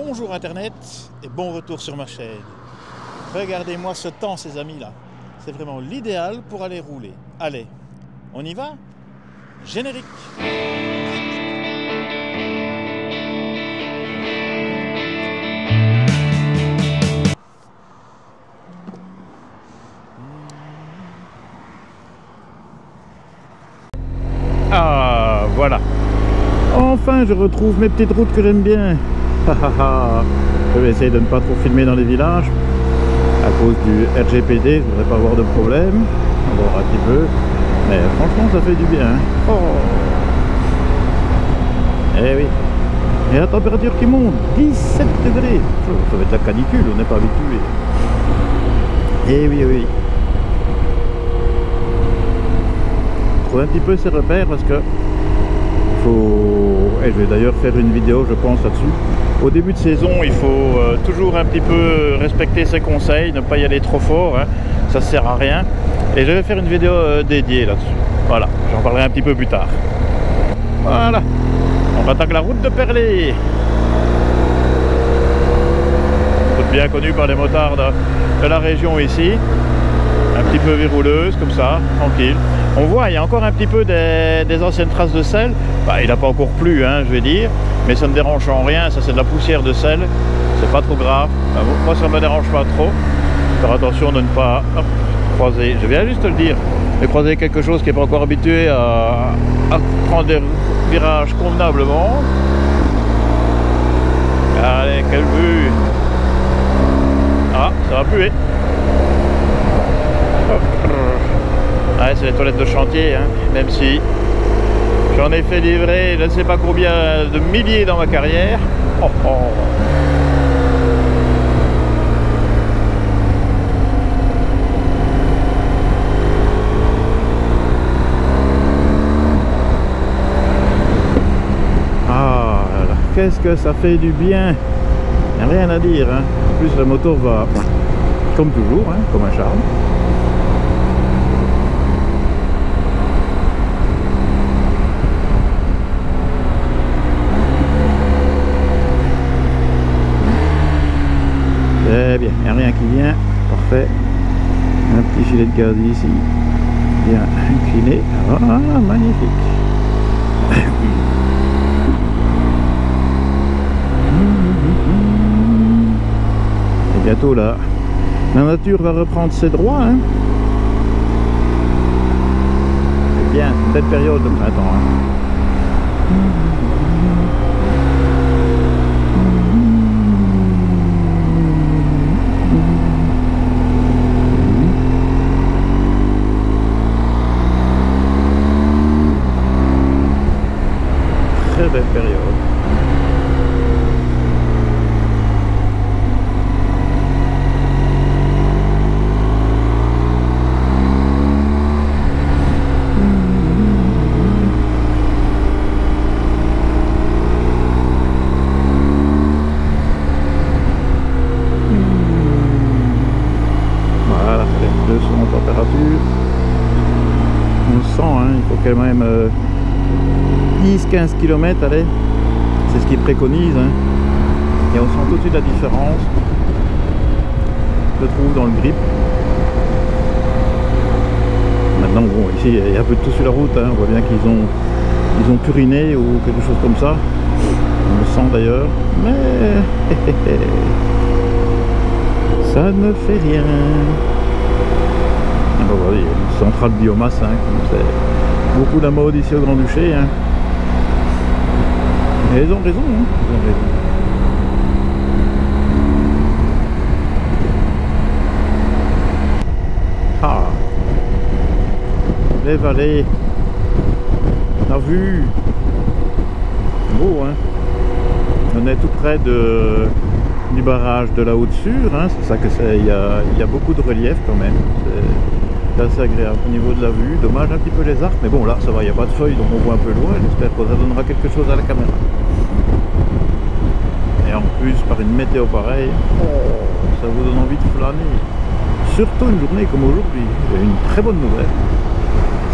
Bonjour Internet et bon retour sur ma chaîne. Regardez-moi ce temps, ces amis là. C'est vraiment l'idéal pour aller rouler. Allez, on y va? Générique. Ah, voilà. Enfin, je retrouve mes petites routes que j'aime bien. Je vais essayer de ne pas trop filmer dans les villages à cause du RGPD, je ne devrais pas avoir de problème. On va voir un petit peu. Mais franchement, ça fait du bien. Oh. Eh oui. Et la température qui monte, 17 degrés. Ça va être la canicule, on n'est pas habitué. Eh oui, oui. Je trouve un petit peu ces repères parce que et je vais d'ailleurs faire une vidéo je pense là-dessus. Au début de saison il faut toujours un petit peu respecter ses conseils, ne pas y aller trop fort, hein. Ça sert à rien. Et je vais faire une vidéo dédiée là-dessus. Voilà, j'en parlerai un petit peu plus tard. Voilà, on attaque la route de Perlé. Route bien connue par les motards de la région ici. Un petit peu verrouleuse comme ça, tranquille. On voit, il y a encore un petit peu des anciennes traces de sel. Bah, il n'a pas encore plu, hein, je vais dire. Mais ça ne dérange en rien, ça c'est de la poussière de sel. C'est pas trop grave. Bah, moi ça ne me dérange pas trop. Faire attention de ne pas croiser, je viens juste de le dire, de croiser quelque chose qui n'est pas encore habitué à prendre des virages convenablement. Allez, quelle vue! Ah, ça va puer. Ouais, c'est les toilettes de chantier, hein, même si j'en ai fait livrer je ne sais pas combien de milliers dans ma carrière. Oh, oh. Ah, qu'est-ce que ça fait du bien! Il n'y a rien à dire, hein. En plus la moto va comme toujours, hein, comme un charme. Très bien, il n'y a rien qui vient, parfait. Un petit filet de gaz ici, bien incliné. Ah, magnifique. Et bientôt là, la nature va reprendre ses droits. Hein. C'est bien, c'est une belle période de printemps. Hein. Très belle période. Voilà, les deux sont en température. On le sent, hein, il faut quand même 10-15 km, allez, c'est ce qu'ils préconisent, hein. Et on sent tout de suite la différence, je trouve, dans le grip. Maintenant, bon, ici, il y a un peu de tout sur la route, hein. On voit bien qu'ils ont puriné ou quelque chose comme ça. On le sent d'ailleurs, mais ça ne fait rien. Bon, voilà, il y a une centrale biomasse, hein, comme c'est beaucoup la mode ici au Grand-Duché, hein. Et ils ont raison, hein. Ils ont raison. Ah, les vallées, la vue, beau, hein. On est tout près du barrage de la Haute-Sûre, hein. C'est ça que c'est. Il y a beaucoup de relief quand même. C'est assez agréable au niveau de la vue. Dommage un petit peu les arbres, mais bon là ça va, il n'y a pas de feuilles donc on voit un peu loin. J'espère que ça donnera quelque chose à la caméra. Et en plus par une météo pareille, ça vous donne envie de flâner. Surtout une journée comme aujourd'hui. J'ai une très bonne nouvelle.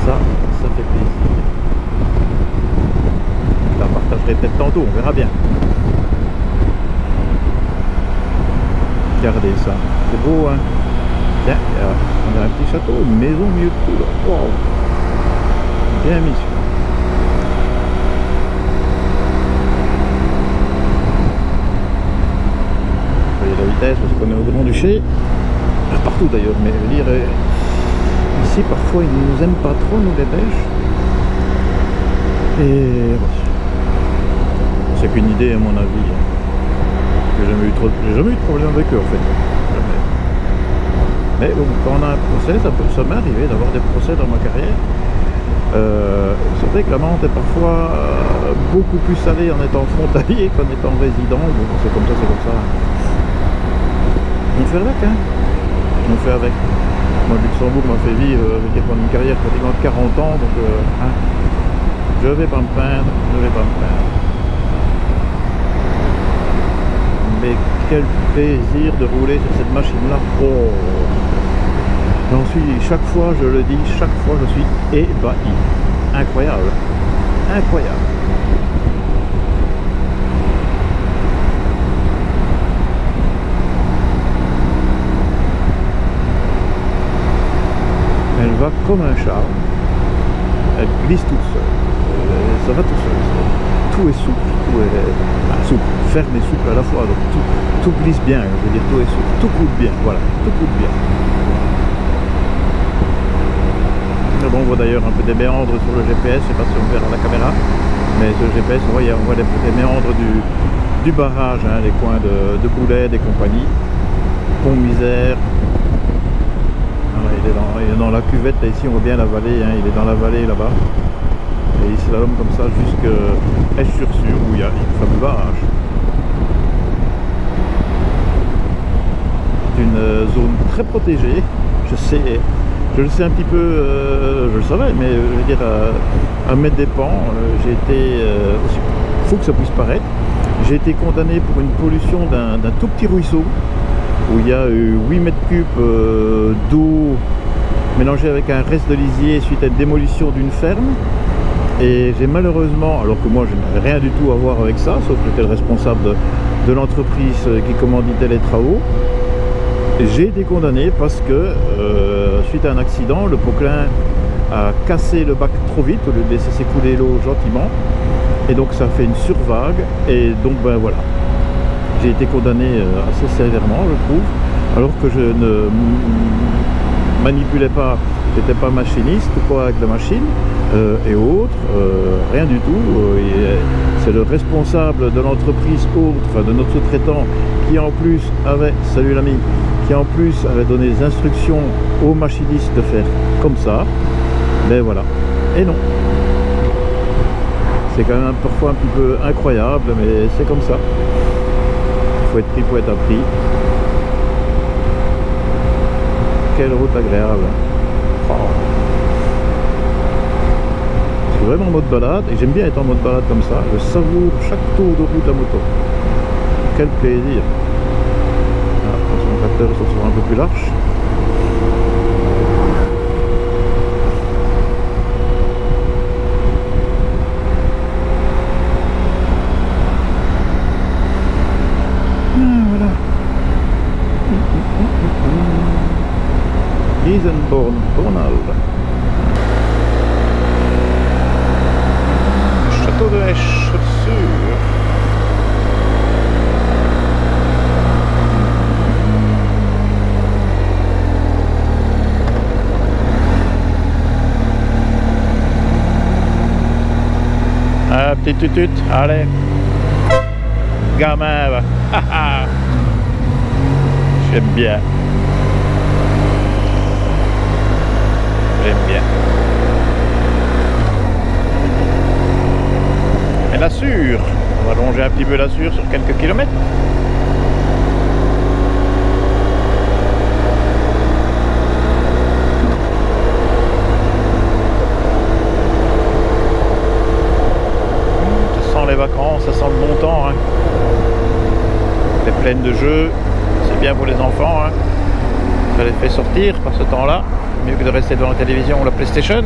Ça fait plaisir. Je la partagerai peut-être tantôt, on verra bien. Regardez ça, c'est beau hein. Tiens, on a un petit château, une maison au milieu de tout là. Wow. Bien mis. Vous voyez la vitesse parce qu'on est au Grand-Duché. Partout d'ailleurs, mais je veux dire, ici parfois ils ne nous aiment pas trop, nous les Belges. Et c'est qu'une idée à mon avis. J'ai jamais eu de problème avec eux en fait. Jamais. Mais bon, quand on a un procès, ça m'est arrivé d'avoir des procès dans ma carrière. C'est vrai que la menthe est parfois beaucoup plus salée en étant frontalier qu'en étant résident. Bon, c'est comme ça, c'est comme ça. On fait avec, hein. On fait avec. Moi, Luxembourg m'a fait vivre, je veux dire, pendant une carrière pratiquement de 40 ans, donc hein, je vais pas me plaindre, je vais pas me plaindre. Mais quel plaisir de rouler sur cette machine-là. Oh. J'en suis, chaque fois, je le dis, chaque fois, je suis ébahi. Incroyable. Incroyable. Elle va comme un charme. Elle glisse toute seule. Ça va tout seul. Tout est souple. Tout est souple. Ferme et souple à la fois. Donc tout glisse bien. Je veux dire, tout est souple. Tout coule bien. Voilà. Tout coule bien. Mais bon, on voit d'ailleurs un peu des méandres sur le GPS. Je ne sais pas si on verra à la caméra. Mais sur le GPS, on voit des méandres du barrage. Hein, les coins de Boulet, des compagnies. Pont-Misère. Il est dans la cuvette, là, ici on voit bien la vallée, hein, il est dans la vallée là-bas. Et il slalome comme ça jusqu'à Esch-sur-Sûre où il y a le fameux barrage. C'est une zone très protégée, je le sais un petit peu, je le savais, mais je veux dire à mes dépens, j'ai été, aussi fou que ça puisse paraître, j'ai été condamné pour une pollution d'un tout petit ruisseau où il y a 8 mètres cubes d'eau mélangée avec un reste de lisier suite à une démolition d'une ferme. Et j'ai malheureusement, alors que moi je n'avais rien du tout à voir avec ça, sauf que j'étais le responsable de l'entreprise qui commanditait les travaux, j'ai été condamné parce que suite à un accident, le Poquelin a cassé le bac trop vite au lieu de laisser s'écouler l'eau gentiment. Et donc ça fait une survague et donc ben voilà. J'ai été condamné assez sévèrement, je trouve, alors que je ne manipulais pas, j'étais pas machiniste ou quoi avec la machine et autres, rien du tout. C'est le responsable de l'entreprise autre, enfin de notre sous-traitant, qui en plus avait, salut l'ami, qui en plus avait donné des instructions aux machinistes de faire comme ça. Mais voilà, et non. C'est quand même parfois un petit peu incroyable, mais c'est comme ça. Il faut être pris pour être appris. Quelle route agréable. Oh. Je suis vraiment en mode balade et j'aime bien être en mode balade comme ça. Je savoure chaque tour de route à moto. Quel plaisir. Ah, attention, le tracteur est sur un peu plus large. Isenborn, Bornal. Château de Esch-sur-Sûre. Ah, petit tutut, allez. Gamin, va. J'aime bien. J'aime bien. Et la Sûre, on va longer un petit peu la Sûre sur quelques kilomètres. Ça sent les vacances, ça sent le bon temps. Hein. C'est pleine de jeux, c'est bien pour les enfants. Hein. Ça les fait sortir par ce temps-là. Mieux que de rester devant la télévision ou la PlayStation.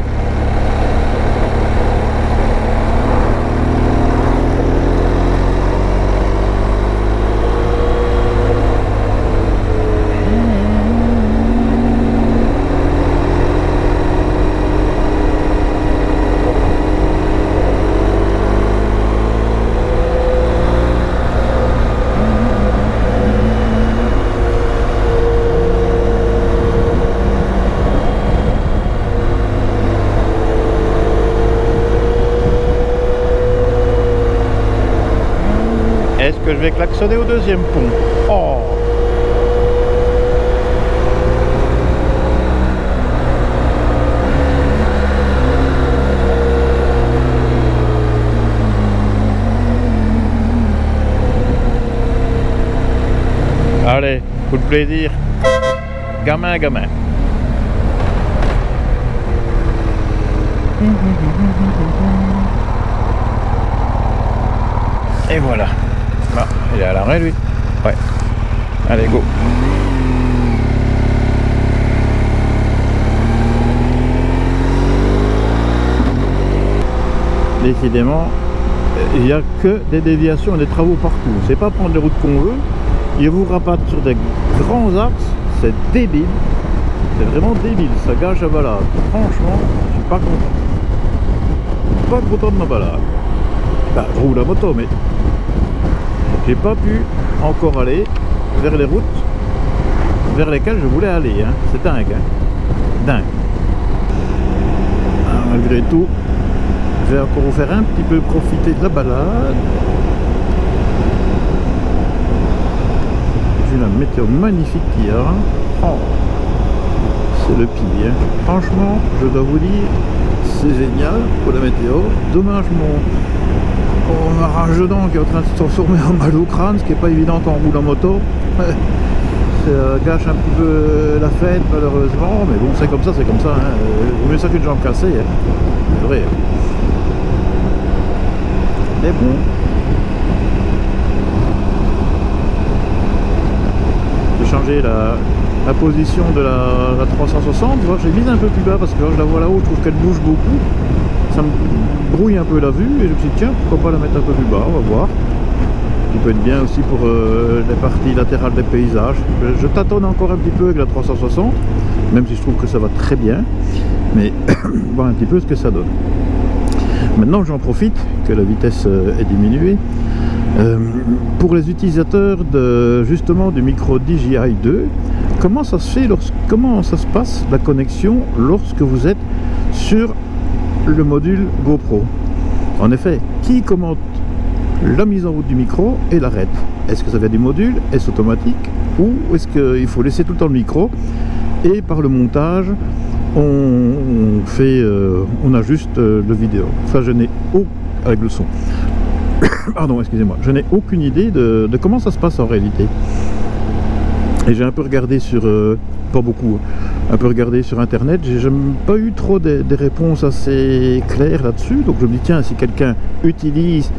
vais klaxonner au deuxième pont. Oh! Allez, coup de plaisir. Gamin, gamin. Et voilà. Bah, il est à l'arrêt lui. Ouais. Allez, go. Décidément, il n'y a que des déviations et des travaux partout. C'est pas prendre les routes qu'on veut. Ils vous rabattent sur des grands axes. C'est débile. C'est vraiment débile. Ça gâche la balade. Franchement, je suis pas content. Je suis pas content de ma balade. Bah, je roule la moto, mais j'ai pas pu encore aller vers les routes vers lesquelles je voulais aller. Hein. C'est dingue. Hein. Dingue. Alors, malgré tout, je vais encore vous faire un petit peu profiter de la balade. J'ai la météo magnifique qu'il y a. Oh, c'est le pire. Hein. Franchement, je dois vous dire, c'est génial pour la météo. Dommage mon rage dedans qui est en train de se transformer en mal au crâne, ce qui n'est pas évident quand on roule en moto. Ça gâche un petit peu la fête malheureusement, mais bon, c'est comme ça, c'est comme ça. Hein. Vaut mieux ça qu'une jambe cassée. Hein. C'est vrai. Mais bon. J'ai changé la position de la 360. J'ai mise un peu plus bas parce que là, je la vois là-haut, je trouve qu'elle bouge beaucoup. Ça me brouille un peu la vue et je me suis dit tiens, pourquoi pas la mettre un peu plus bas, on va voir. Qui peut être bien aussi pour les parties latérales des paysages. Je tâtonne encore un petit peu avec la 360, même si je trouve que ça va très bien, mais voir un petit peu ce que ça donne. Maintenant j'en profite que la vitesse est diminuée. Pour les utilisateurs justement du micro DJI 2, comment ça se fait, comment ça se passe la connexion lorsque vous êtes sur le module GoPro? En effet, qui commente la mise en route du micro et l'arrête? Est-ce que ça vient du module? Est-ce automatique? Ou est-ce qu'il faut laisser tout le temps le micro et par le montage on ajuste le vidéo? Ça, je n'ai avec le son. Pardon, excusez-moi. Je n'ai aucune idée de comment ça se passe en réalité. Et j'ai un peu regardé sur... pas beaucoup, un peu regardé sur internet, j'ai pas eu trop des réponses assez claires là-dessus, donc je me dis tiens, si quelqu'un utilise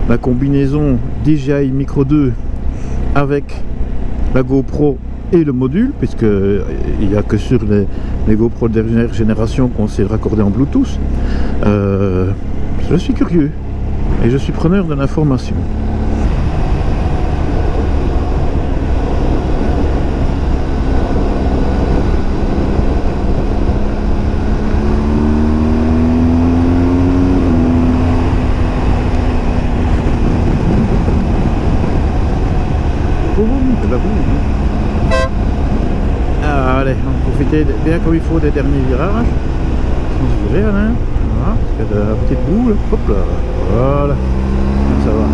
la combinaison DJI Micro 2 avec la GoPro et le module, puisque il n'y a que sur les GoPro de dernière génération qu'on sait le raccorder en Bluetooth, je suis curieux et je suis preneur de l'information. Allez, on profite bien comme il faut des derniers virages. Sans se virer, hein. Voilà, parce qu'il y a de la petite boule. Hop là, voilà. Ça va.